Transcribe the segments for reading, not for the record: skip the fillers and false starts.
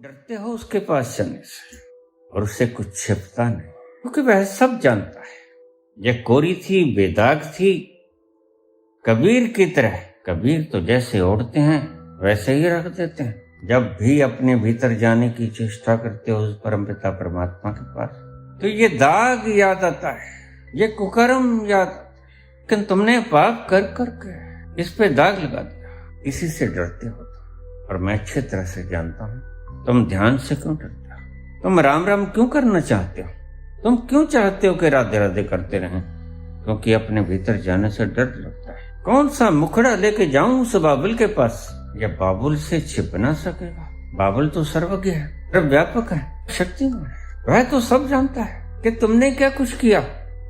डरते हो उसके पास जाने से और उससे कुछ छिपता नहीं, क्योंकि वह सब जानता है। यह कोरी थी, बेदाग थी, कबीर की तरह। कबीर तो जैसे ओढ़ते हैं वैसे ही रख देते हैं। जब भी अपने भीतर जाने की चेष्टा करते हो उस परमपिता परमात्मा के पास, तो ये दाग याद आता है, ये कुकर्म याद आता है। लेकिन तुमने पाप कर करके इस पे दाग लगा दिया, इसी से डरते हो। और मैं अच्छी तरह से जानता हूँ तुम ध्यान से क्यों डरते हो, तुम राम राम क्यों करना चाहते हो, तुम क्यों चाहते हो कि राधे राधे करते रहें, क्योंकि अपने भीतर जाने से डर लगता है। कौन सा मुखड़ा लेके जाऊं उस बाबुल के पास, यह बाबुल से छिप ना सकेगा। बाबुल तो सर्वज्ञ है, सर्वव्यापक है, शक्तिमान है, वह तो सब जानता है कि तुमने क्या कुछ किया।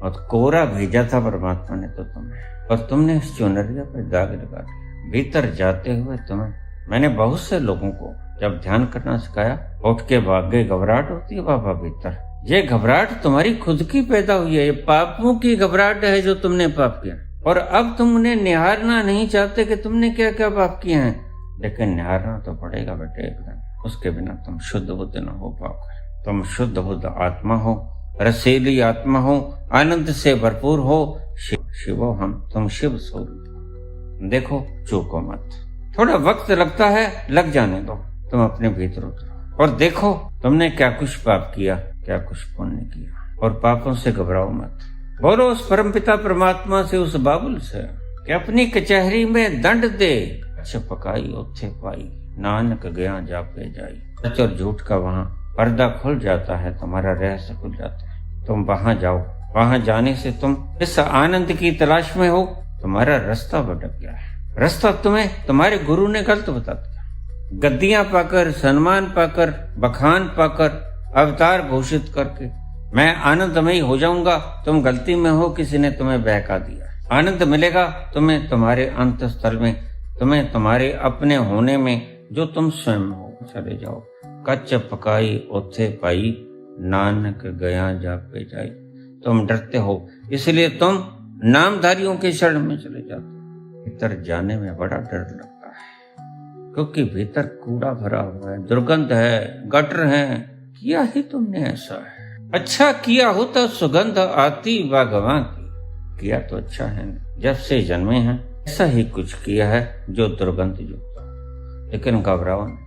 और कोरा भेजा था परमात्मा ने तो तुम्हें, और तुमने इस चुनरिया पे दाग लगा दिया। भीतर जाते हुए तुम्हें, मैंने बहुत से लोगों को जब ध्यान करना सिखाया, उठ के भाग गए। घबराहट होती है बाबा भीतर, ये घबराहट तुम्हारी खुद की पैदा हुई है, ये पापों की घबराहट है जो तुमने पाप किया। और अब तुम उन्हें निहारना नहीं चाहते कि तुमने क्या क्या पाप किए हैं, लेकिन निहारना तो पड़ेगा बेटे एक दिन, उसके बिना तुम शुद्ध बुद्ध न हो पाओगे। तुम शुद्ध बुद्ध आत्मा हो, रसीली आत्मा हो, आनंद से भरपूर हो, शिवो हम, तुम शिव स्वरूप। देखो चूको मत, थोड़ा वक्त लगता है, लग जाने दो, तुम अपने भीतर उतरो और देखो तुमने क्या कुछ पाप किया, क्या कुछ पुण्य किया। और पापों से घबराओ मत, बोलो उस परमपिता परमात्मा से, उस बाबुल से कि अपनी कचहरी में दंड दे। अच्छा पकाई ओथे पाई, नानक गया जापे जाई। सच और झूठ का वहाँ पर्दा खुल जाता है, तुम्हारा रहस्य खुल जाता है। तुम वहां जाओ, वहां जाने से तुम इस आनंद की तलाश में हो, तुम्हारा रास्ता भटक गया है। रास्ता तुम्हें तुम्हारे गुरु ने गलत बता दिया। गद्दियां पाकर, सम्मान पाकर, बखान पाकर, अवतार घोषित करके मैं आनंदमयी हो जाऊंगा, तुम गलती में हो, किसी ने तुम्हें बहका दिया। आनंद मिलेगा तुम्हें तुम्हारे अंत स्थल में, तुम्हें तुम्हारे अपने होने में, जो तुम स्वयं हो। चले जाओ, कच्च पकाई ओथे पाई, नानक गया जापे जाई। तुम डरते हो, इसलिए तुम नामधारियों के शरण में चले जाते हो। भीतर जाने में बड़ा डर लगता है, क्योंकि भीतर कूड़ा भरा हुआ है, दुर्गंध है, गटर है। किया ही तुमने ऐसा है, अच्छा किया होता सुगंध आती भगवान की। किया तो अच्छा है, जब से जन्मे हैं ऐसा ही कुछ किया है जो दुर्गंध युक्त। लेकिन घबराओ नहीं,